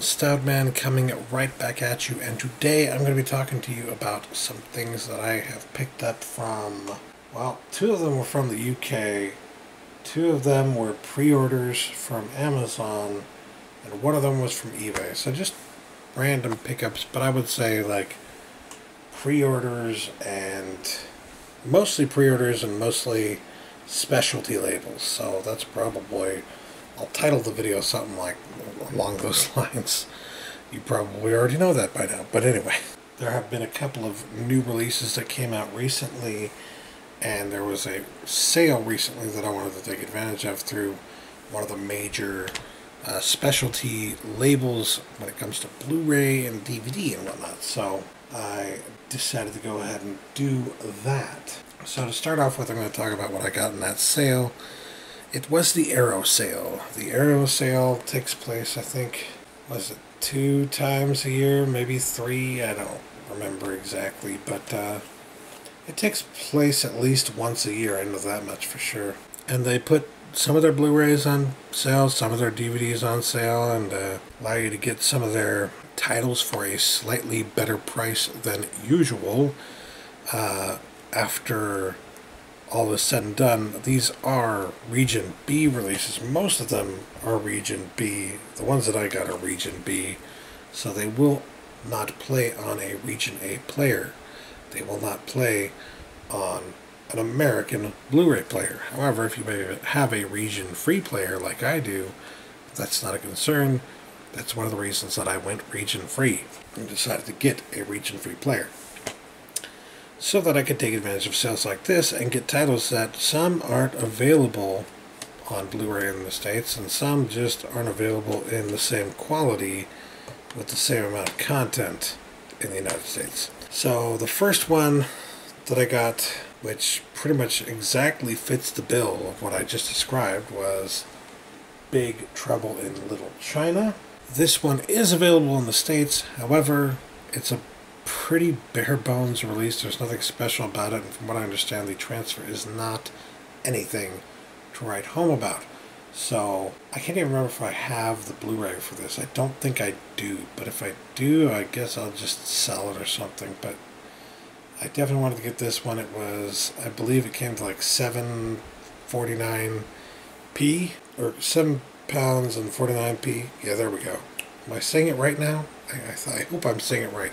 Stoutman coming right back at you, and today I'm going to be talking to you about some things that I have picked up from, well, two of them were from the UK, two of them were pre-orders from Amazon, and one of them was from eBay. So just random pickups, but I would say like pre-orders and mostly specialty labels. So that's probably, I'll title the video something like along those lines. You probably already know that by now. But anyway, there have been a couple of new releases that came out recently, and there was a sale recently that I wanted to take advantage of through one of the major specialty labels when it comes to Blu-ray and DVD and whatnot. So I decided to go ahead and do that. So to start off with, I'm going to talk about what I got in that sale. It was the Arrow sale. The Arrow sale takes place, I think, was it 2 times a year, maybe 3? I don't remember exactly, but it takes place at least once a year. I know that much for sure. And they put some of their Blu-rays on sale, some of their DVDs on sale, and allow you to get some of their titles for a slightly better price than usual. After all is said and done, these are Region B releases. Most of them are Region B. The ones that I got are Region B, so they will not play on a Region A player. They will not play on an American Blu-ray player. However, if you may have a region-free player like I do, that's not a concern. That's one of the reasons that I went region-free and decided to get a region-free player, so that I could take advantage of sales like this and get titles that some aren't available on Blu-ray in the States, and some just aren't available in the same quality with the same amount of content in the United States. So the first one that I got, which pretty much exactly fits the bill of what I just described, was Big Trouble in Little China. This one is available in the States, however, it's a pretty bare bones release. There's nothing special about it, and from what I understand, the transfer is not anything to write home about. So I can't even remember if I have the Blu-ray for this. I don't think I do, but if I do, I guess I'll just sell it or something. But I definitely wanted to get this one. It was, I believe it came to like £7.49p, or £7.49. Yeah, there we go. Am I saying it right now? I hope I'm saying it right.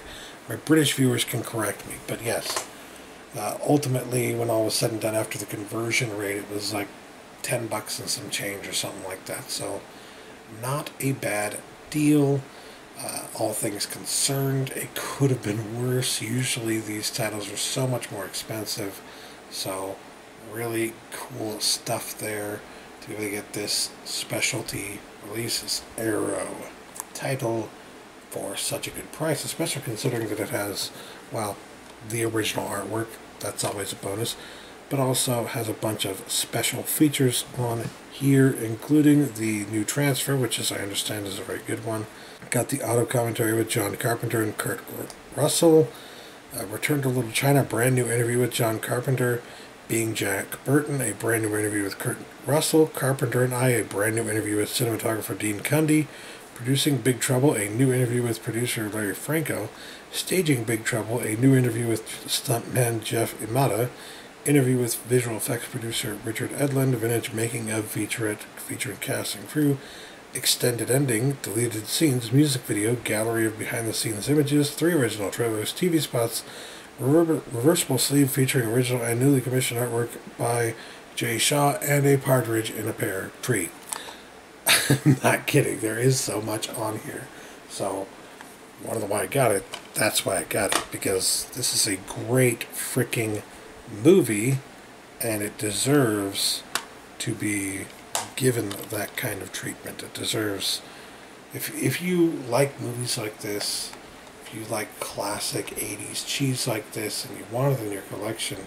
My British viewers can correct me, but yes. Ultimately, when all was said and done, after the conversion rate, it was like $10 and some change or something like that. So, not a bad deal. All things concerned, it could have been worse. Usually, these titles are so much more expensive. So, really cool stuff there to be able to get this specialty release, this Arrow title, for such a good price, especially considering that it has, well, the original artwork. That's always a bonus, but also has a bunch of special features on here, including the new transfer, which, as I understand, is a very good one. Got the auto commentary with John Carpenter and Kurt Russell. Return to Little China, brand new interview with John Carpenter. Being Jack Burton, a brand new interview with Kurt Russell. Carpenter and I, a brand new interview with cinematographer Dean Cundy. Producing Big Trouble, a new interview with producer Larry Franco. Staging Big Trouble, a new interview with stuntman Jeff Imada. Interview with visual effects producer Richard Edlund. Vintage making of featurette featuring cast and crew. Extended ending, deleted scenes, music video, gallery of behind-the-scenes images, 3 original trailers, TV spots, reversible sleeve featuring original and newly commissioned artwork by Jay Shaw, and a partridge in a pear tree. I'm not kidding, there is so much on here. So, wonder why I got it. That's why I got it, because this is a great freaking movie, and it deserves to be given that kind of treatment. It deserves, if you like movies like this, if you like classic 80s cheese like this, and you want it in your collection,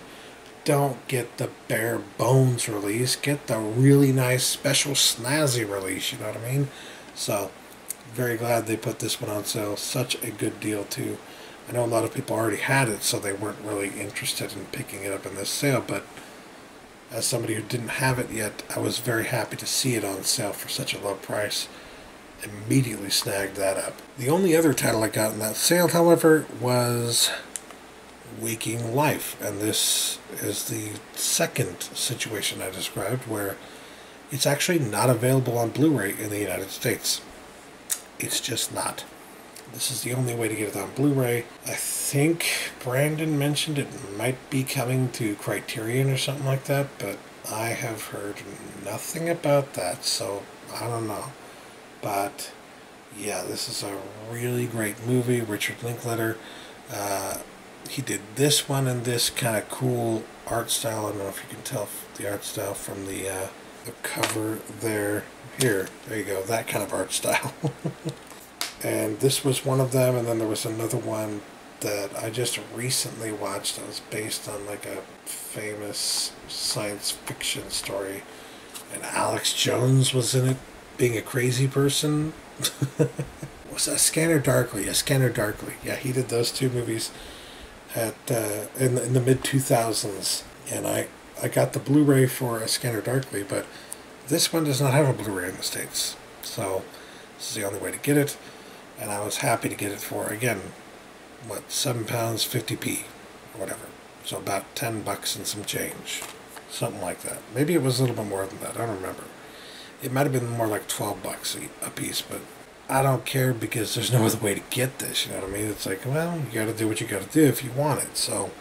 don't get the bare bones release. Get the really nice special snazzy release, you know what I mean? So, very glad they put this one on sale. Such a good deal too. I know a lot of people already had it, so they weren't really interested in picking it up in this sale, but as somebody who didn't have it yet, I was very happy to see it on sale for such a low price. immediately snagged that up. The only other title I got in that sale, however, was Waking Life, and this is the second situation I described where it's actually not available on Blu-ray in the United States. It's just not. This is the only way to get it on Blu-ray. I think Brandon mentioned it might be coming to Criterion or something like that, but I have heard nothing about that, so I don't know. But yeah, this is a really great movie. Richard Linklater, he did this one in this kind of cool art style. I don't know if you can tell the art style from the cover there. Here, there you go, that kind of art style. And this was one of them, and then there was another one that I just recently watched that was based on like a famous science fiction story, and Alex Jones was in it, being a crazy person. Was that Scanner Darkly? Yeah, Scanner Darkly. Yeah, he did those two movies at in the mid-2000s, and I got the Blu-ray for A Scanner Darkly, but this one does not have a Blu-ray in the States, so this is the only way to get it, and I was happy to get it for, again, what, £7.50p, or whatever, so about $10 and some change, something like that. Maybe it was a little bit more than that, I don't remember. It might have been more like $12 a piece, but I don't care because there's no other way to get this, you know what I mean? It's like, well, you gotta do what you gotta do if you want it, so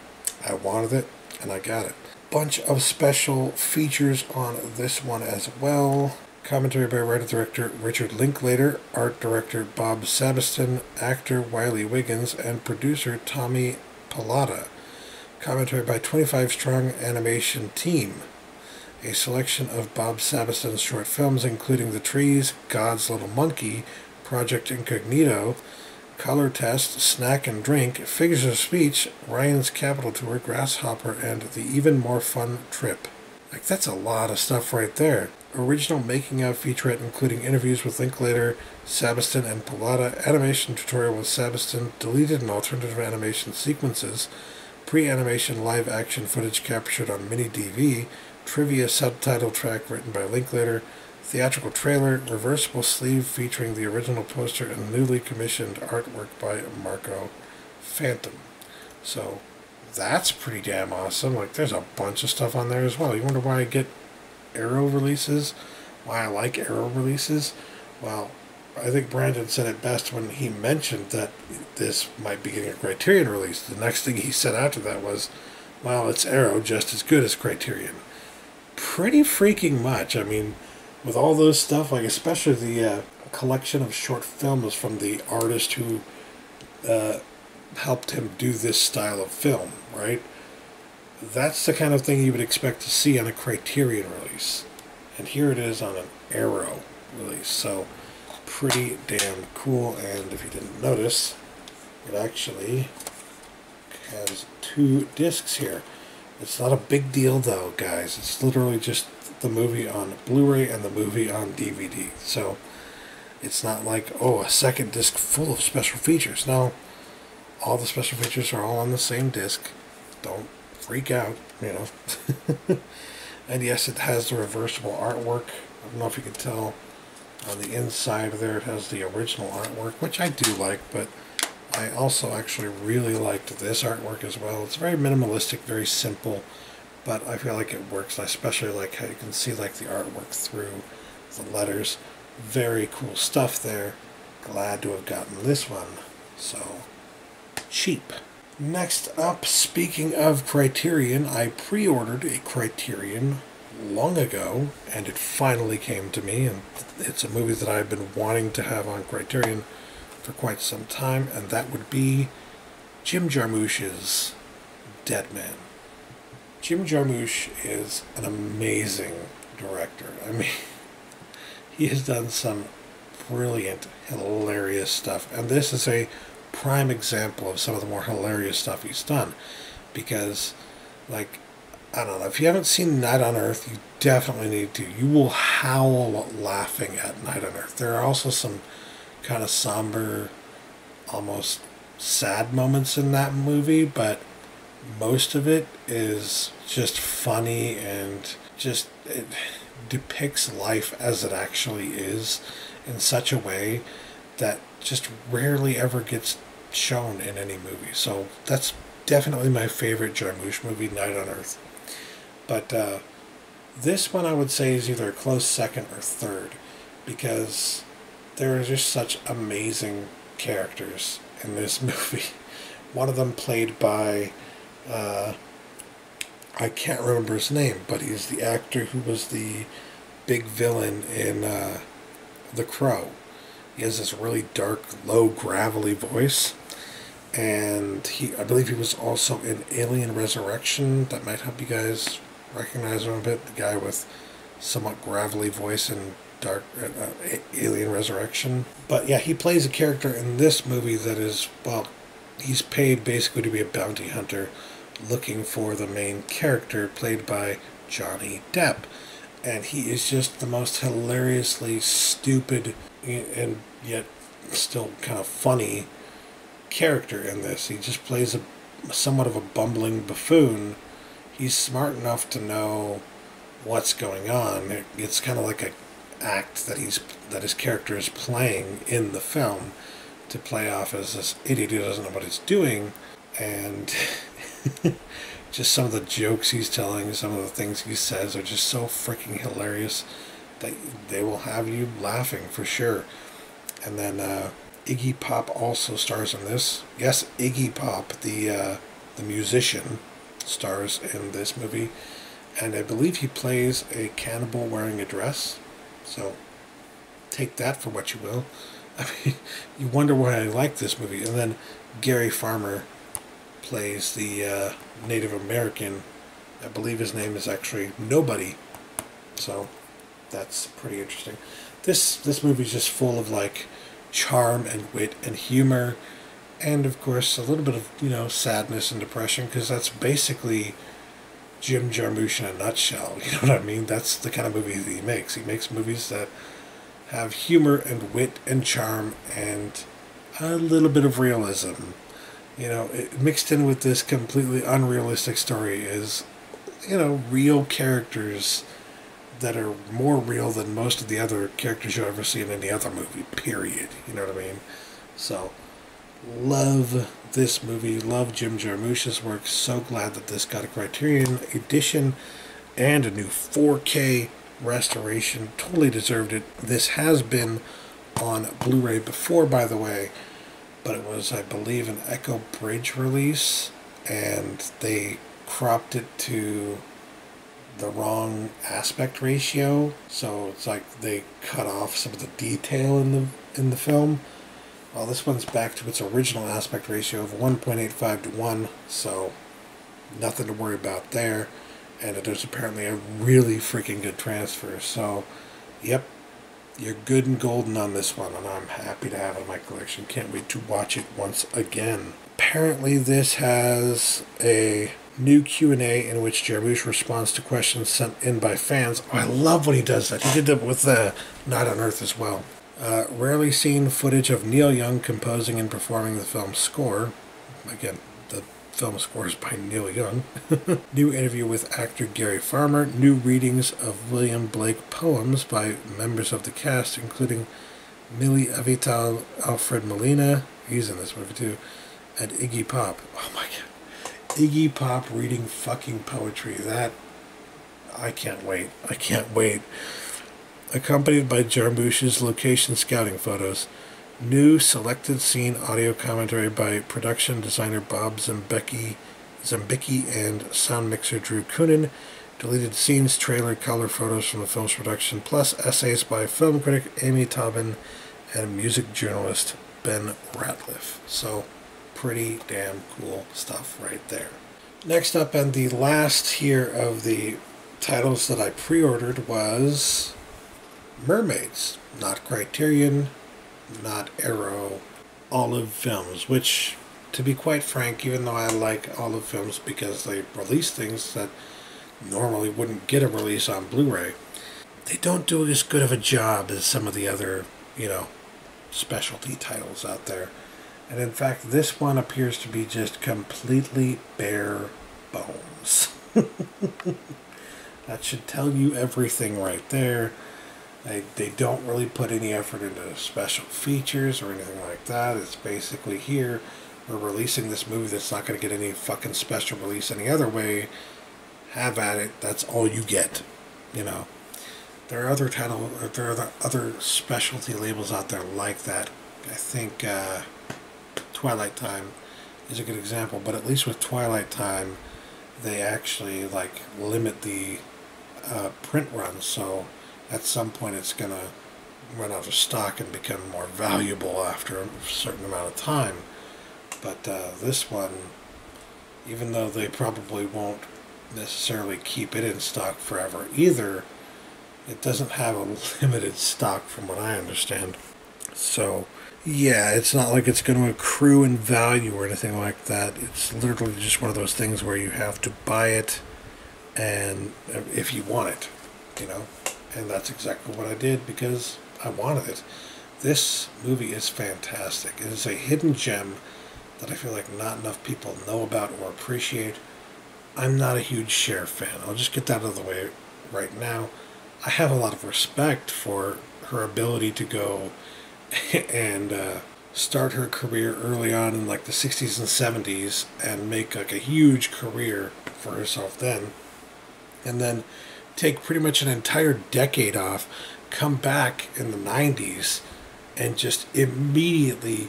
I wanted it, and I got it. Bunch of special features on this one as well. Commentary by writer-director Richard Linklater, art director Bob Sabiston, actor Wiley Wiggins, and producer Tommy Pallotta. Commentary by 25-strong animation team. A selection of Bob Sabiston's short films, including The Trees, God's Little Monkey, Project Incognito, Color Test, Snack and Drink, Figures of Speech, Ryan's Capital Tour, Grasshopper, and The Even More Fun Trip. Like, that's a lot of stuff right there. Original making-of featurette including interviews with Linklater, Sabiston, and Pallotta, animation tutorial with Sabiston, deleted and alternative animation sequences, pre-animation live-action footage captured on mini-DV, trivia subtitle track written by Linklater, theatrical trailer, reversible sleeve featuring the original poster, and newly commissioned artwork by Marco Phantom. So that's pretty damn awesome. Like, there's a bunch of stuff on there as well. You wonder why I get Arrow releases? Why I like Arrow releases? Well, I think Brandon said it best when he mentioned that this might be getting a Criterion release. The next thing he said after that was, well, it's Arrow just as good as Criterion. Pretty freaking much. I mean, with all those stuff, like especially the collection of short films from the artist who helped him do this style of film, right? That's the kind of thing you would expect to see on a Criterion release. And here it is on an Arrow release. So, pretty damn cool. And if you didn't notice, it actually has 2 discs here. It's not a big deal though, guys. It's literally just the movie on Blu-ray and the movie on DVD. So it's not like, oh, a second disc full of special features. No, all the special features are all on the same disc. Don't freak out, you know. And yes, it has the reversible artwork. I don't know if you can tell on the inside there it has the original artwork, which I do like, but I also actually really liked this artwork as well. It's very minimalistic, very simple, but I feel like it works. I especially like how you can see like the artwork through the letters. Very cool stuff there. Glad to have gotten this one. So cheap. Next up, speaking of Criterion, I pre-ordered a Criterion long ago, and it finally came to me, and it's a movie that I've been wanting to have on Criterion for quite some time, and that would be Jim Jarmusch's Deadmen. Jim Jarmusch is an amazing director. I mean, he has done some brilliant, hilarious stuff, and this is a prime example of some of the more hilarious stuff he's done, because, like, I don't know, if you haven't seen Night on Earth, you definitely need to. You will howl laughing at Night on Earth. There are also some kind of somber, almost sad moments in that movie, but most of it is just funny, and just it depicts life as it actually is in such a way that just rarely ever gets shown in any movie. So that's definitely my favorite Jarmusch movie, Night on Earth. But this one I would say is either a close second or third, because there are just such amazing characters in this movie. One of them played by, I can't remember his name, but he's the actor who was the big villain in The Crow. He has this really dark, low, gravelly voice. And I believe he was also in Alien Resurrection. That might help you guys recognize him a bit. The guy with somewhat gravelly voice in Alien Resurrection. But yeah, he plays a character in this movie that is, well, he's paid basically to be a bounty hunter looking for the main character played by Johnny Depp. And he is just the most hilariously stupid and yet still kind of funny character in this. He just plays somewhat of a bumbling buffoon. He's smart enough to know what's going on. It's kind of like an act that his character is playing in the film to play off as this idiot who doesn't know what he's doing. And just some of the jokes he's telling, some of the things he says are just so freaking hilarious that they will have you laughing for sure. And then Iggy Pop also stars in this. Yes, Iggy Pop, the musician, stars in this movie. And I believe he plays a cannibal wearing a dress. So take that for what you will. I mean, you wonder why I like this movie. And then Gary Farmer plays the Native American. I believe his name is actually Nobody. So that's pretty interesting. This movie is just full of like charm and wit and humor, and of course a little bit of sadness and depression, because that's basically Jim Jarmusch in a nutshell. You know what I mean? That's the kind of movie that he makes. He makes movies that have humor and wit and charm and a little bit of realism. Mixed in with this completely unrealistic story is, real characters that are more real than most of the other characters you'll ever see in any other movie, period. You know what I mean? So, love this movie, love Jim Jarmusch's work. So glad that this got a Criterion edition and a new 4K restoration. Totally deserved it. This has been on Blu-ray before, by the way, but it was, I believe, an Echo Bridge release, and they cropped it to the wrong aspect ratio, so it's like they cut off some of the detail in the film. Well, this one's back to its original aspect ratio of 1.85 to 1, so nothing to worry about there. And there's apparently a really freaking good transfer, so yep, you're good and golden on this one, and I'm happy to have it in my collection. Can't wait to watch it once again. Apparently this has a new Q&A in which Jarmusch responds to questions sent in by fans. Oh, I love when he does that. He did that with Night on Earth as well. Rarely seen footage of Neil Young composing and performing the film's score. Again, the film score is by Neil Young. New interview with actor Gary Farmer. New readings of William Blake poems by members of the cast, including Millie Avital, Alfred Molina, he's in this movie too, and Iggy Pop. Oh my god. Iggy Pop reading fucking poetry. That, I can't wait. I can't wait. Accompanied by Jarmusch's location scouting photos. New selected scene audio commentary by production designer Bob Zembicki and sound mixer Drew Coonan. Deleted scenes, trailer, color photos from the film's production, plus essays by film critic Amy Taubin and music journalist Ben Ratliff. So, pretty damn cool stuff right there. Next up, and the last here of the titles that I pre-ordered, was Mermaids. Not Criterion, not Arrow, Olive Films, which, to be quite frank, even though I like Olive Films because they release things that normally wouldn't get a release on Blu-ray, they don't do as good of a job as some of the other, specialty titles out there. And in fact, this one appears to be just completely bare bones. That should tell you everything right there. They don't really put any effort into special features or anything like that. It's basically here, we're releasing this movie that's not going to get any fucking special release any other way. Have at it. That's all you get. You know. There are other specialty labels out there like that. I think Twilight Time is a good example, but at least with Twilight Time, they actually like limit the print run, so at some point it's gonna run out of stock and become more valuable after a certain amount of time. But this one, even though they probably won't necessarily keep it in stock forever either, it doesn't have a limited stock from what I understand. So yeah, it's not like it's going to accrue in value or anything like that. It's literally just one of those things where you have to buy it, and if you want it, you know. And that's exactly what I did because I wanted it. This movie is fantastic. It is a hidden gem that I feel like not enough people know about or appreciate. I'm not a huge Cher fan. I'll just get that out of the way right now. I have a lot of respect for her ability to go and start her career early on in like the 60s and 70s and make like a huge career for herself then, and then take pretty much an entire decade off, come back in the 90s, and just immediately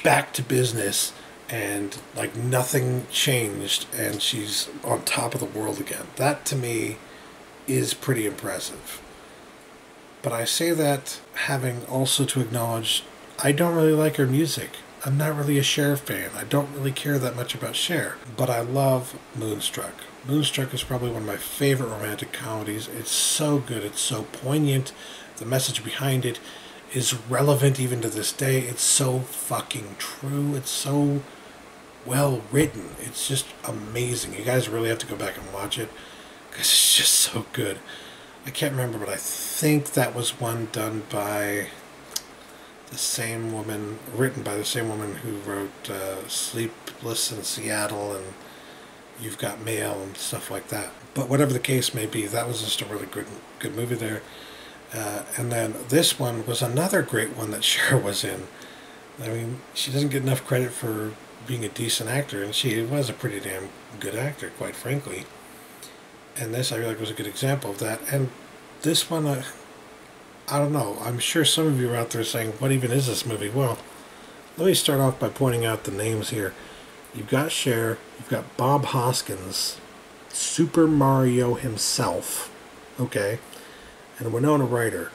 back to business, and like nothing changed, and she's on top of the world again. That to me is pretty impressive. But I say that having also to acknowledge I don't really like her music. I'm not really a Cher fan. I don't really care that much about Cher. But I love Moonstruck. Moonstruck is probably one of my favorite romantic comedies. It's so good. It's so poignant. The message behind it is relevant even to this day. It's so fucking true. It's so well written. It's just amazing. You guys really have to go back and watch it because it's just so good. I can't remember, but I think that was one done by the same woman, written by the same woman who wrote Sleepless in Seattle and You've Got Mail and stuff like that. But whatever the case may be, that was just a really good movie there. And then this one was another great one that Cher was in. I mean, she doesn't get enough credit for being a decent actor, and she was a pretty damn good actor, quite frankly. And this, I feel like, was a good example of that. And this one, I don't know. I'm sure some of you are out there saying, what even is this movie? Well, let me start off by pointing out the names here. You've got Cher, you've got Bob Hoskins, Super Mario himself, okay, and Winona Ryder.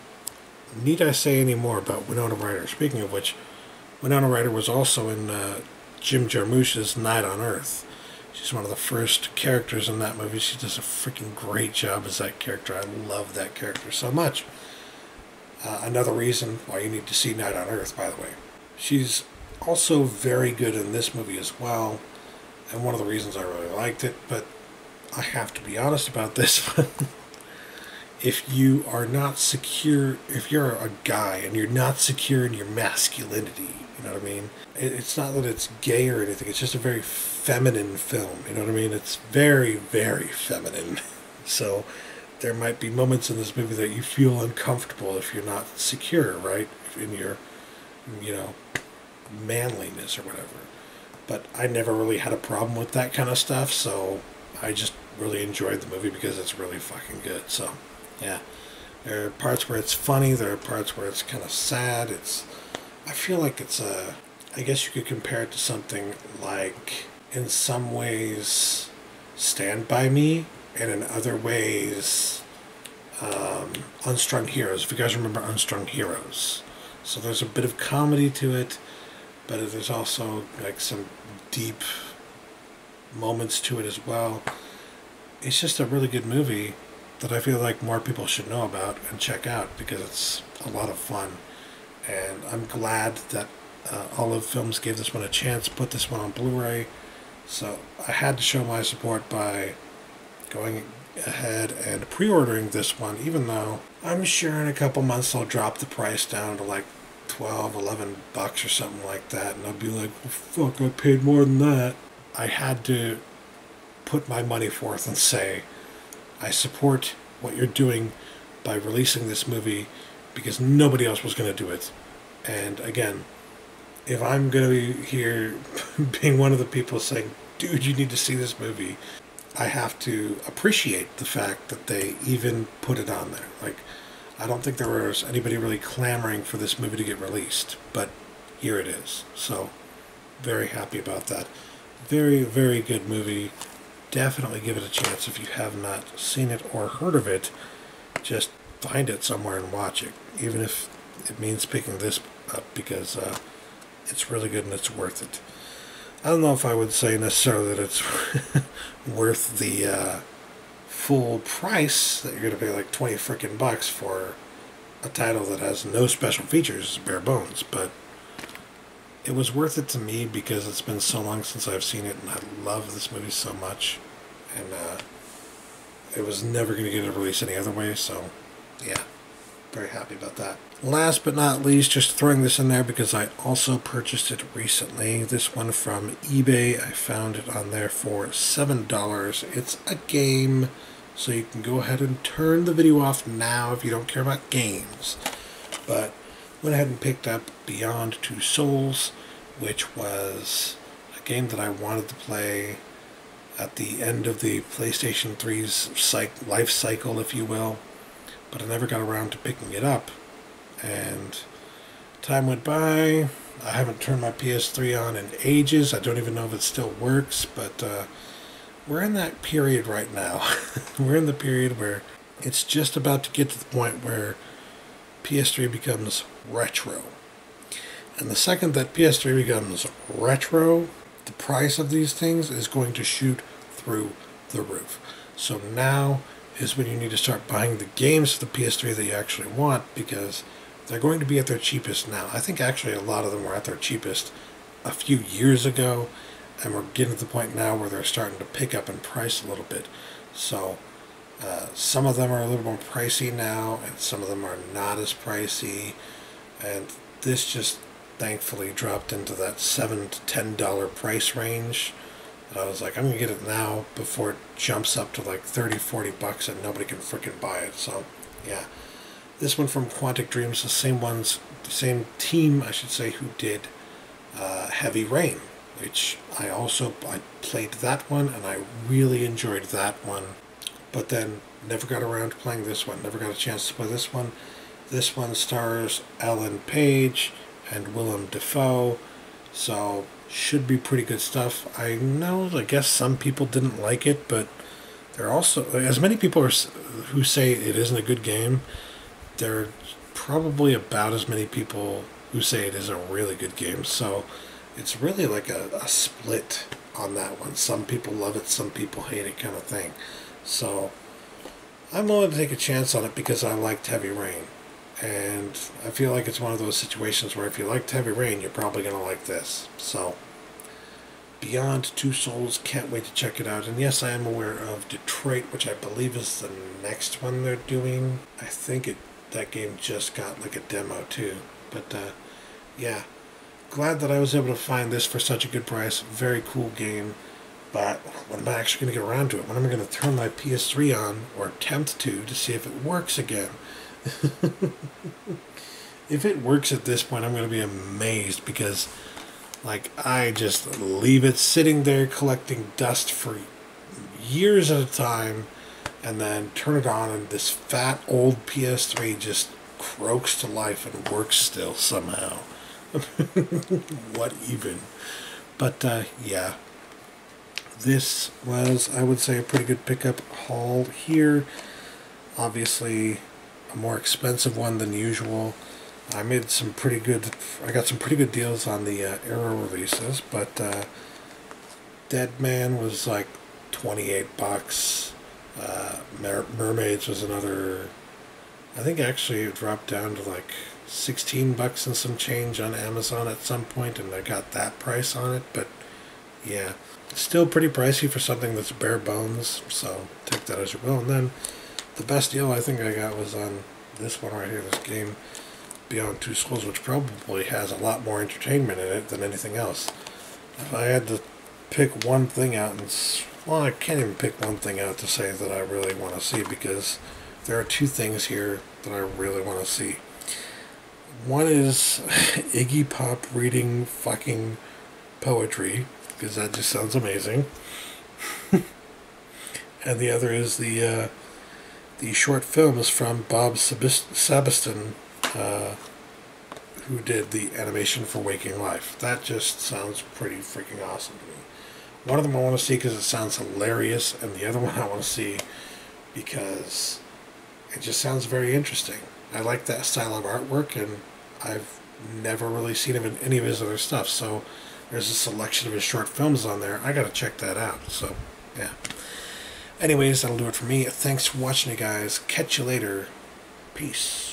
Need I say any more about Winona Ryder? Speaking of which, Winona Ryder was also in Jim Jarmusch's Night on Earth. She's one of the first characters in that movie. She does a freaking great job as that character. I love that character so much. Another reason why you need to see Night on Earth, by the way. She's also very good in this movie as well, and one of the reasons I really liked it, but I have to be honest about this one. If you are not secure, if you're a guy and you're not secure in your masculinity, you know what I mean? It's not that it's gay or anything, it's just a very feminine film, you know what I mean? It's very, very feminine. So there might be moments in this movie that you feel uncomfortable if you're not secure, right? In your, you know, manliness or whatever. But I never really had a problem with that kind of stuff, so I just really enjoyed the movie because it's really fucking good. So yeah, there are parts where it's funny, there are parts where it's kind of sad. I feel like it's I guess you could compare it to something like, in some ways, Stand By Me, and in other ways, Unstrung Heroes, if you guys remember Unstrung Heroes. So there's a bit of comedy to it, but there's also like some deep moments to it as well. It's just a really good movie that I feel like more people should know about and check out because it's a lot of fun. And I'm glad that Olive Films gave this one a chance, put this one on Blu-ray. So I had to show my support by going ahead and pre-ordering this one, even though I'm sure in a couple months they'll drop the price down to like $12-11 or something like that, and I'll be like, well, fuck, I paid more than that. I had to put my money forth and say, I support what you're doing by releasing this movie because nobody else was going to do it. And again, if I'm going to be here being one of the people saying, dude, you need to see this movie, I have to appreciate the fact that they even put it on there. Like, I don't think there was anybody really clamoring for this movie to get released, but here it is. So, very happy about that. Very, very good movie. Definitely give it a chance if you have not seen it or heard of it. Just find it somewhere and watch it, even if it means picking this up, because it's really good and it's worth it. I don't know if I would say necessarily that it's worth the full price, that you're going to pay like 20 frickin' bucks for a title that has no special features, bare bones, but it was worth it to me because it's been so long since I've seen it, and I love this movie so much, and it was never going to get a release any other way, so yeah, very happy about that. Last but not least, just throwing this in there because I also purchased it recently. This one from eBay. I found it on there for $7. It's a game, so you can go ahead and turn the video off now if you don't care about games. But went ahead and picked up Beyond Two Souls, which was a game that I wanted to play at the end of the PlayStation 3's life cycle, if you will, but I never got around to picking it up. And time went by. I haven't turned my PS3 on in ages. I don't even know if it still works, but we're in that period right now. We're in the period where it's just about to get to the point where PS3 becomes retro. And the second that PS3 becomes retro, the price of these things is going to shoot through the roof. So now is when you need to start buying the games for the PS3 that you actually want, because they're going to be at their cheapest now. I think actually a lot of them were at their cheapest a few years ago, and we're getting to the point now where they're starting to pick up in price a little bit. So some of them are a little more pricey now, and some of them are not as pricey, and this just thankfully dropped into that $7 to $10 price range. And I was like, I'm going to get it now before it jumps up to like 30, 40 bucks and nobody can freaking buy it. So, yeah. This one from Quantic Dreams, the same team, I should say, who did Heavy Rain, which I played that one, and I really enjoyed that one. But then never got around to playing this one. Never got a chance to play this one. This one stars Ellen Page and Willem Dafoe, so should be pretty good stuff. I guess some people didn't like it, but there are also, as many people who say it isn't a good game, there are probably about as many people who say it is a really good game. So it's really like a split on that one. Some people love it, some people hate it, kind of thing. So I'm willing to take a chance on it because I liked Heavy Rain. And I feel like it's one of those situations where if you liked Heavy Rain, you're probably going to like this. So, Beyond Two Souls, can't wait to check it out. And yes, I am aware of Detroit, which I believe is the next one they're doing. I think that game just got like a demo too. But yeah, glad that I was able to find this for such a good price. Very cool game. But when am I actually going to get around to it? When am I going to turn my PS3 on, or attempt to see if it works again? If it works at this point, I'm going to be amazed, because like I just leave it sitting there collecting dust for years at a time, and then turn it on and this fat old PS3 just croaks to life and works still somehow. What even? But yeah, this was, I would say, a pretty good pickup haul here. Obviously a more expensive one than usual. I got some pretty good deals on the Arrow releases, but Deadman was like 28 bucks. Mermaids was another, I think actually it dropped down to like 16 bucks and some change on Amazon at some point, and I got that price on it. But yeah, still pretty pricey for something that's bare bones, so take that as you will. And then the best deal I think I got was on this one right here, this game Beyond Two Souls, which probably has a lot more entertainment in it than anything else. If I had to pick one thing out, well, I can't even pick one thing out to say that I really want to see, because there are two things here that I really want to see. One is Iggy Pop reading fucking poetry, because that just sounds amazing. And the other is the short films from Bob Sabiston, who did the animation for Waking Life. That just sounds pretty freaking awesome to me. One of them I want to see because it sounds hilarious, and the other one I want to see because it just sounds very interesting. I like that style of artwork, and I've never really seen him in any of his other stuff, so there's a selection of his short films on there. I gotta check that out, so yeah. Anyways, that'll do it for me. Thanks for watching, you guys. Catch you later. Peace.